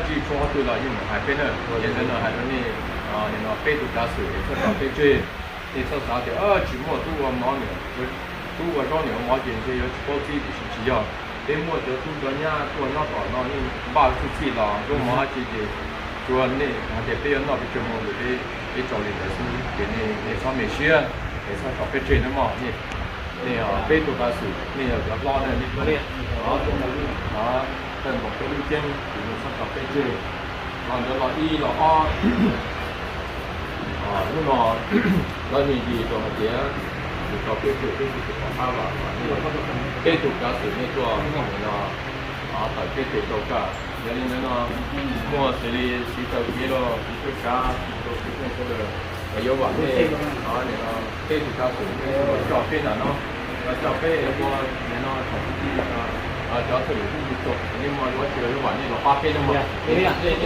去中对了，用海边的，也是呢，还有你你那北都加水，这到北最，你这啥的举莫都我毛呢，都我找你毛巾这要包自己的是只要，北莫就都这伢做那搞那你把出去了，用毛巾的，做那而且北那边就莫的被找的是给你上面学，你上到北最的嘛你。นี่เป้ตัวกระสุนนี่แบบร้อนเนี่ยนี่ตัวนี้ตรงนี้เป็นบอกเป็นลูกเจ้งอยู่ในสังกัดเป้เจ้เราจะรออีรออ้อลูกน้องเรานี่ดีตัวเดียวตัวเป้เจ้เป็นตัวของข้าวหวานนี่เป้ตัวกระสุนนี่ตัวของเราแต่เป้ตัวกระอย่างนี้เนาะมั่วสิริสีเทาเขียวสีเขียวตัวสีเขียวตัว有碗面，那个贝土加水，小贝的喏，小贝我那从小腿不做，你么我觉得有碗那个花贝的嘛，你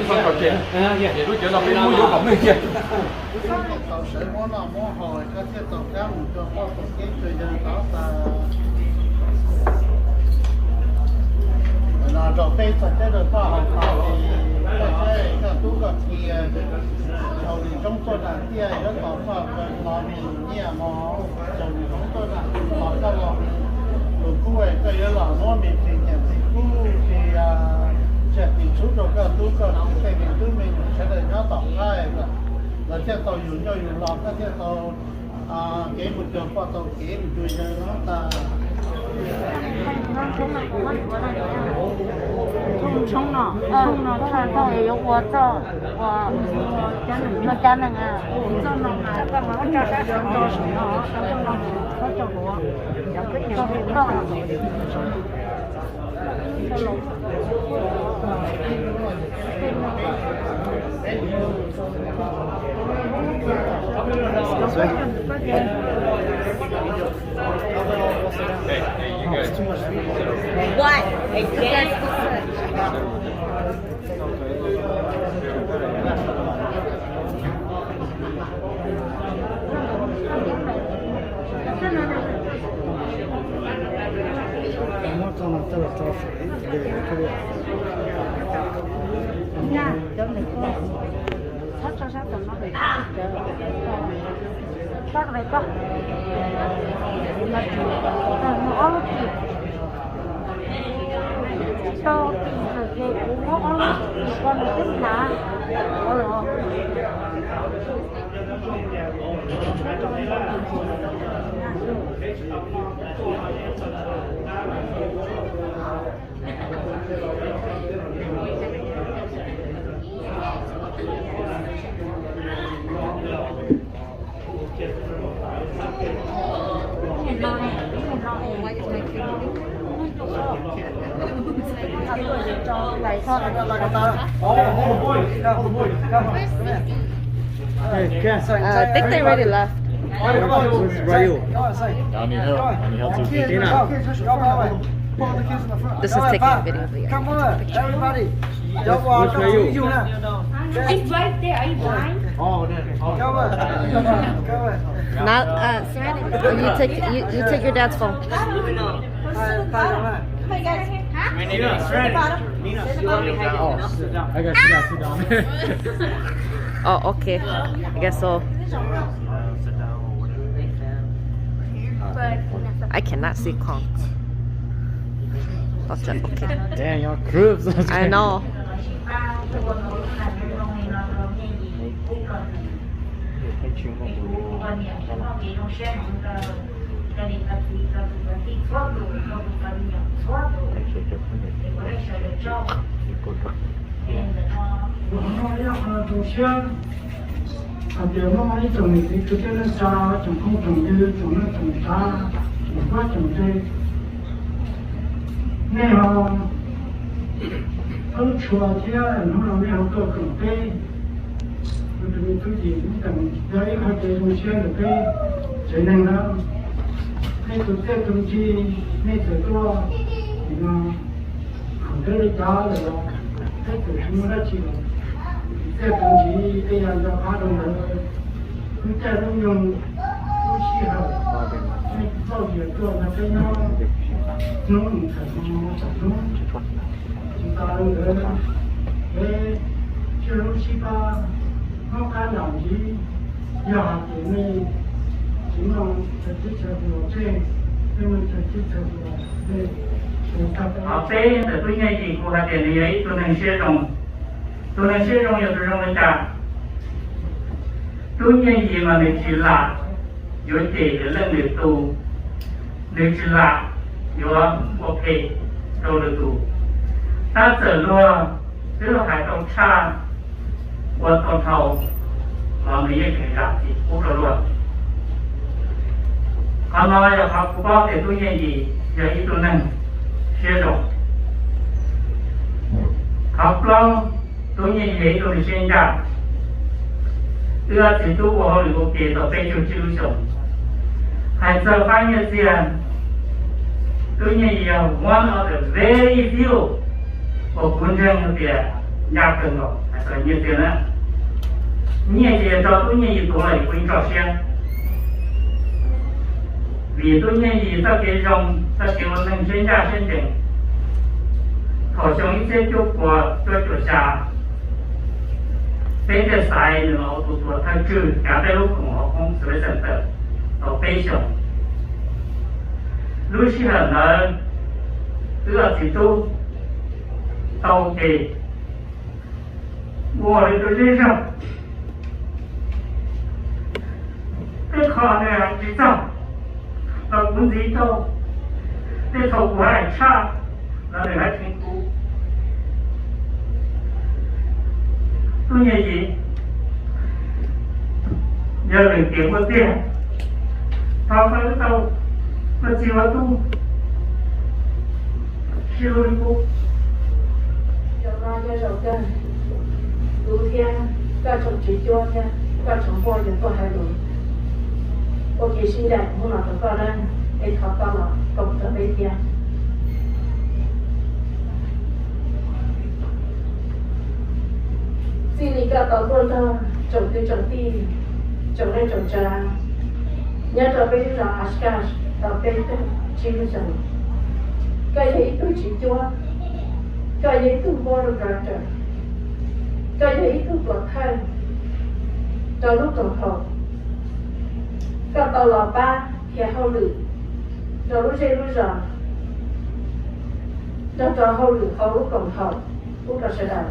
穿小鞋，你都觉得贝木有搞没见？tàu sợi món nào món hồi có thể tàu cá một cho có một cái thời gian đó là trò tây thật cái được có học thì cái tú gặp thì sau thì trong tôi đã kia rất có và nó mình nhẹ mà sau thì trong tôi đã có cái lo rồi cô ấy cái là nó mình thì nhận thì cô thì sẽ bị chút rồi cái tú gặp cái mình sẽ để nó tổng ra là theo tàu dùng cho dùng lọt cái theo tàu kế một trường qua tàu kế một trường cho nó ta冲了，看到也有我照，我家那个，这弄啊，这个我家在人多什么，他叫我，要跟你说到了，What? Yes. I think they already left. This is taking a video. Come on, everybody. It's right there. Are you blind? Not Serenity. You take your dad's phone. Hey guys. Huh? We need to I got sit down. Oh, okay. I guess so. I cannot see Kong. Okay. Damn, y'all cribs. I know. Điều nó mới trồng thì cứ cho nó xa, trồng không trồng như trồng nó trồng xa, trồng quá trồng tây. Nên họ không chùa chứ nó là mấy học cơ trồng tây. Mình cứ gì cũng cần giấy họ chơi trồng xe được cái chơi năng đó. Nên tụi tây trồng chi, nên tụi tôi thì nó không tới đi trả rồi, cái tụi chúng nó đã chịu. Cái công chí bây giờ cho phá đồng rồi, cứ chạy nó dùng cứ xì hở, cái bao giờ cơ là cái nó mình phải nó chúng ta đâu đấy, 给去路西巴，我看到你要给你，希望这几条路这，因为这几条路对。好，非的对面以后还点的也都能写中，都能写中有这种问题。对面以嘛，你去拉，有点人的多，你去拉，有我配都的多。他走路，这个还都差，我都头，我们也可以拉的，不走路。他们要他不报的对面以，也都能。写中，好光东西也有的现象，这个制度我有别的非常注重，还这方面讲，东西也 one of the very few 我本身有点压根了，还是你这呢？你也找东西多了，不用找先。vì tôi nghe gì ta kể rằng ta kêu mình sinh ra sinh định thọ sống sẽ chúc của tôi chủ xa bên cái sai nữa tụi tụi ta trừ cả cái lúc của họ không sửa sản phẩm ở bên sống lúc xí hẳn là tức là chỉ tu tàu kỳ ngồi tôi đi rằng cái khó này là chỉ xongเราคุณสีโตได้ถกหัวไอ้ชาเราเลยให้ทิ้งกูตัวใหญ่ยี่เยอะเลยเกี่ยวกับเตี้ยทำไปแล้วเรามาจีวตู้ชิลุยกู有那个手跟昨天各种直播呢各种播的都还有我给现在我那个人被他到了，搞不得没电。这里个到多的种地种地，种来种着，你要被人阿斯干，到被的基本上，该也都去做，该也都播了干着，该也都多看，到路中头。ก็ตลอดป้าเที่ยวเขาหรือเรารู้ใช่รู้จักเราจะเขาหรือเขารู้ก่อนเขารู้กับเสด็จ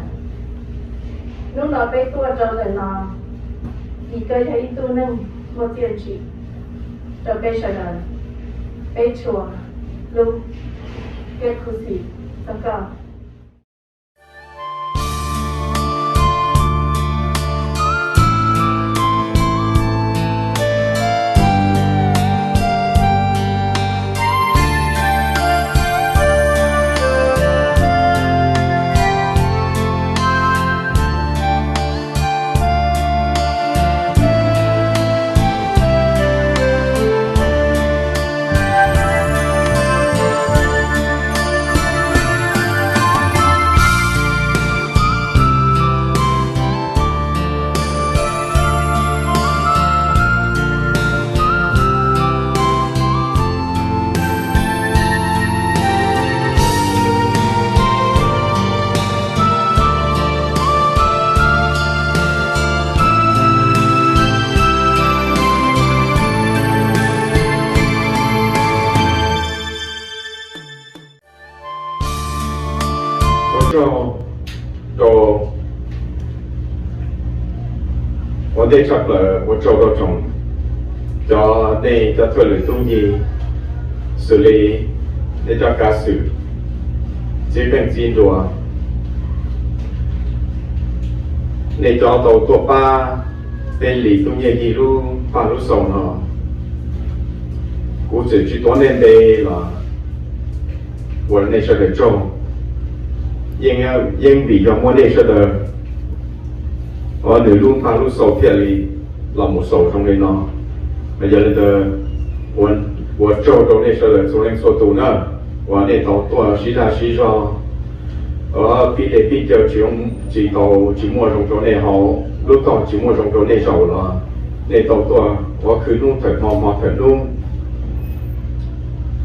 นู้นเราไปตัวเราเลยนอนอีกก็ใช้ตัวนึงมาเตียนจีจะไปเสด็จไปชัวลูกเก็บคุสีแล้วก็我哋出嚟，我做到種，就你就出嚟中意，處理你就假設，只平知道，你就到ตัวป้าเป็นหลีตรงนี้ที่รู้ป้ารู้ส่งเนาะกูจะจีตัวเน้นเดย์ละวันนี้จะได้จงยัง比较莫内说的，我女路爬路手片里，老母手中的呢，那有的我做到那说的，昨天说到呢，我那头多其他西装，比的比较从直到节目中做那好，路到节目中做那手了，那头多我去弄头毛头弄，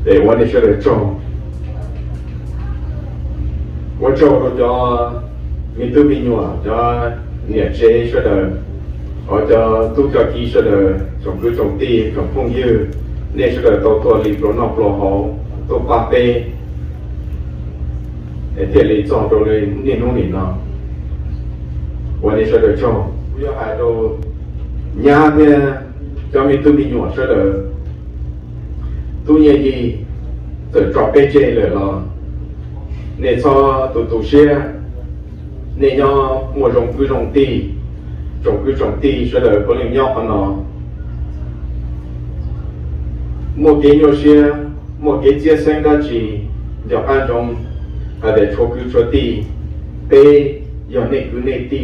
对我那说的做。我做到咗 mình tu mình nhỏ cho nhiệt chế cho đời họ cho tu cho kỹ cho đời trồng cứ trồng ti trồng phong dư nên cho đời tàu tua lì pro nọc pro hậu tàu pa pe để thiệt lì chọn đồ lì nên nông lì nóวันนี้เสด็จชมวิหารโดยาเนี่ยจะมีตัวมีหนวดเสด็จตัวใหญ่ดีจะจอบไปเจเลยหรอเนี่ยชอตัวเชี่ยเนี่ยย่อมัวจงคือจงตีเสด็จคนเลี้ยงย่อขนอมัวเกี่ยวเชี่ยมัวเกี่ยวเจี๊ยเส้นได้จีเดี๋ยวอันจงอะไรโชกุโชตีเปยอนเนกุเนตี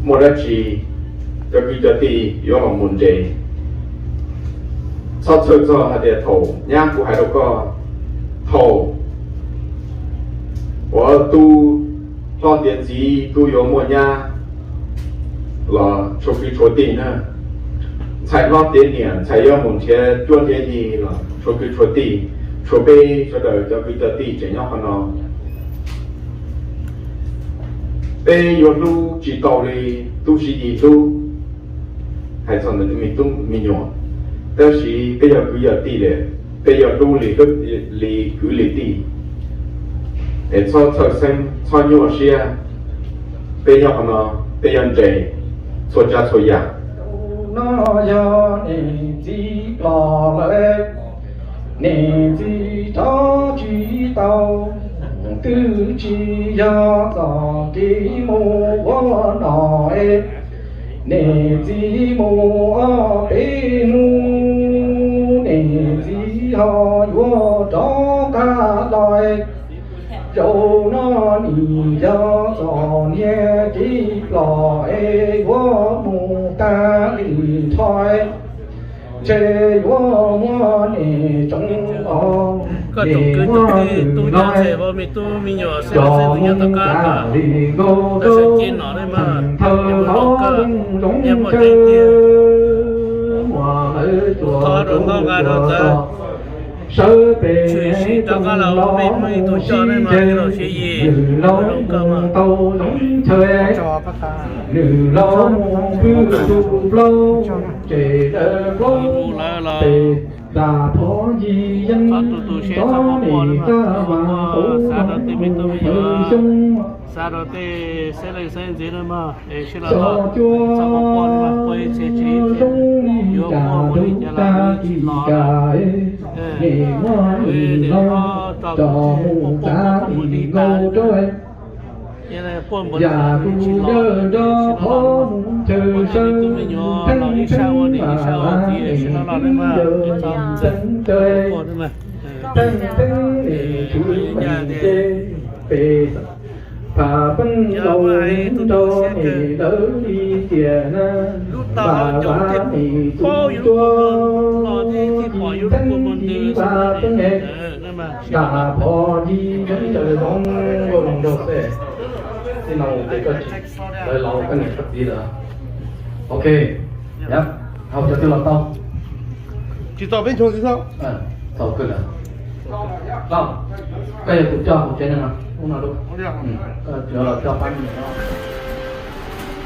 một đất chỉ cho khi cho ti yếu lòng muốn chế sau chơi cho hạt địa thổ nhang của hai đâu có thổ của tu lo tiền gì tu yếu mua nha là cho khi cho ti nữa chạy lo tiền tiền chạy yếu muốn chế chuyên tiền gì là cho khi cho ti cho bê cho đời cho khi cho ti chế nhau con nó bây giờ lu chỉ tàu đi tu sĩ đi tu hay còn là mình tu mình nhỏ đó là bây giờ đi đấy bây giờ lu lì cứ lì đi để cho xem cho nhỏ xia bây giờ nó bây giờ chạy cho cha cho nhà nó do nên chỉ lo lệ nên chỉ cho chỉ tàu cứ chỉ do gió tí mù vô nói nè chỉ mù ở bên nu nè chỉ họ vô đó cả loài dầu nó nì do gió nhẹ chỉ lò vô mù ta đi thôi chế vô mua nè trong ông các tổng cứ tu nhà sẽ vào mình tu mình nhỏ sẽ tự nhiên tất cả ta sẽ kiến nó đấy mà nhưng mà nó cả nhưng mà cái kia thọ rồi nó cả rồi ta chuyện gì tất cả là bên mình tu cho nên mà cái đó sẽ gì nó cả mà cho các ta nữ lâu cứ tu lâu chế đỡ lâu ta thọ gì dân có để ta vào sao đó thì sẽ lấy sen gì nữa mà để sẽ là sao một con mà quay sẽ chỉ vô mua một ít là chỉ nó để nó cho ta đi ngô trôi nhà tu đơ đơ khó chờ sân thanh thanh mà thì nó mà chân trời thanh thanh để chui nhà để về phá phân đầu cho để đỡ đi tiền bà thì tung chua thanh đi bà phân hệ cả phò đi đến trời bóng vùng đầu xe thì nào để có đời lâu cái này rất đi nữa ok nhá học cho tôi làm tao chỉ tàu bên chỗ gì sao tàu cơ là vâng cái này cũng cho một trên nào không nào đâu chờ là cho bánh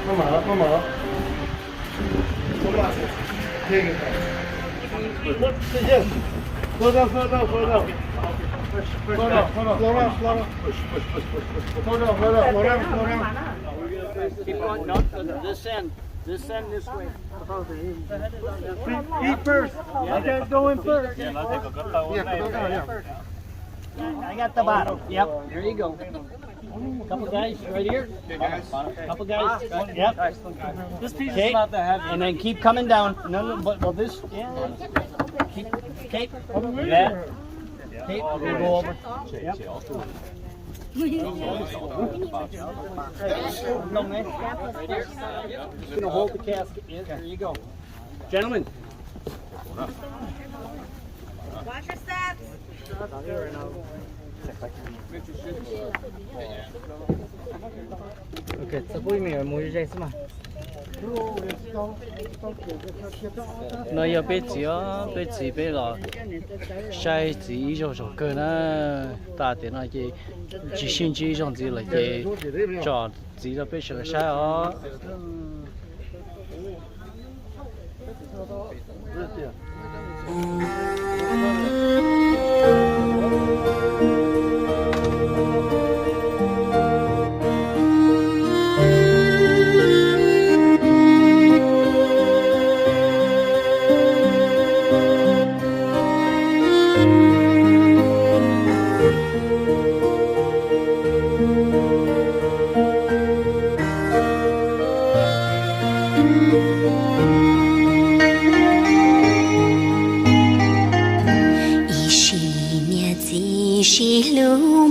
nó mở không mở tự nhiên slow down keep on not this end this way eat first I can't go in first I got the bottom. Yep. There you go. Couple guys right here. Couple guys. Yep. This piece is not that heavy. And then keep coming down. No, but this. Yeah. Keep. Kate. That. Kate. We'll go over. Yep. Just gonna hold the casket. Yes, there you go. Gentlemen. Watch your steps. OK，这不里面有母鱼在是吗？nó giờ biết gì á biết gì biết là sai gì cho số cơ nó ta thì nó chỉ xin chỉ trong gì là gì cho gì là biết là sai á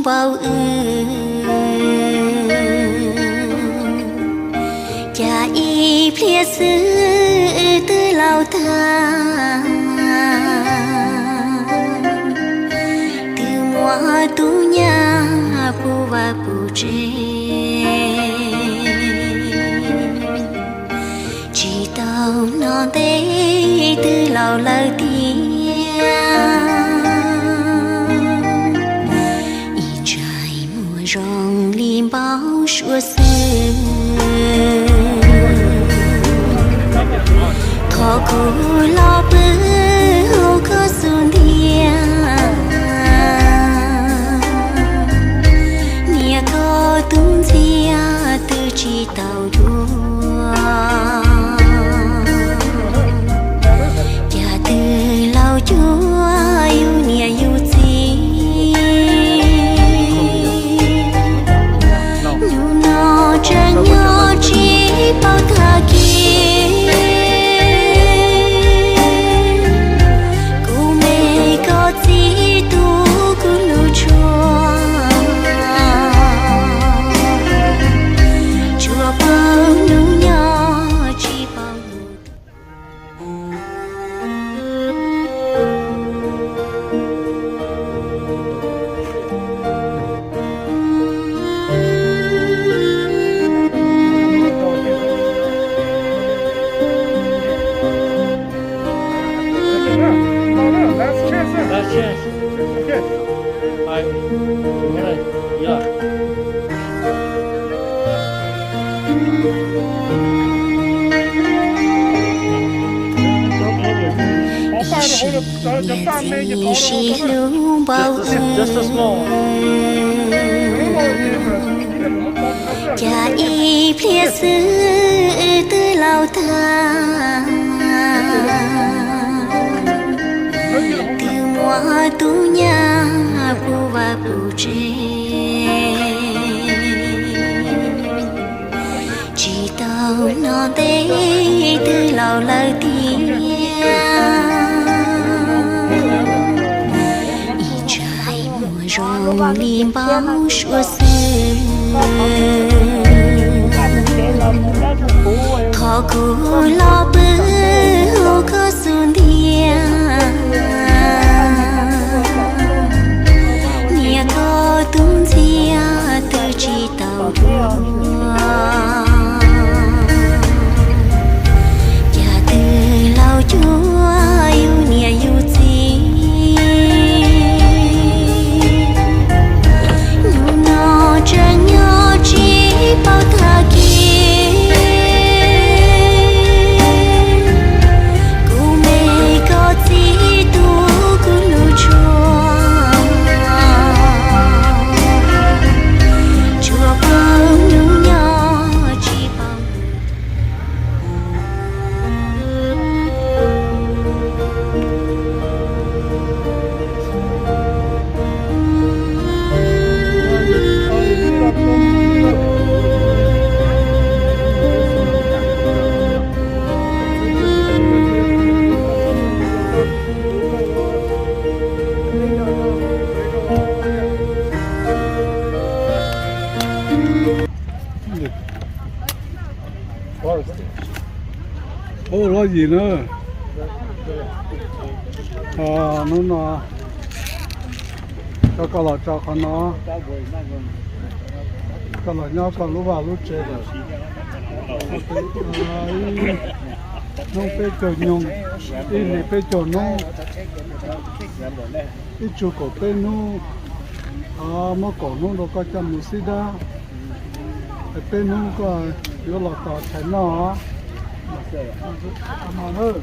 bao cha y plia sư tư lao ta từ mùa tu nhà pu và pu tre chỉ tao non tế tư lao lời tiếng rong lim bao xua sương thọ cô lo bơ hô có xuân thia nia có tung thia từ chỉ tàu đua cha từ lâu chúa yêu nia yêu chân nhỏ chỉ bao thà kia cô mê có gì tu cô lưu chùa bao nụ nhỏ chỉ bao cha y plia sư tư lao ta từ mùa tu nhà pu và pu tre chỉ tao non tế tư lao lời tiếng rong lim bao xua sương thọ cô lo bơ hô có xuân thia nia có tung thia từ chỉ tàu đua cha từ lâu chúa yêu nia yêu chân nhỏ chỉ bao thà kia cô mê có gì tu cô lưu chùa bao nụ nhỏ chỉ bao ô lo gì nữa nó có lọ cho con nó có lọ nhau còn lúc vào lúc chơi rồi nông phê chờ nhung đi này phê chờ nông đi chùa cổ phê nông mà cổ nông đâu có chăm một xí đó phê nông có yếu lọ tỏ thấy nó mà hơn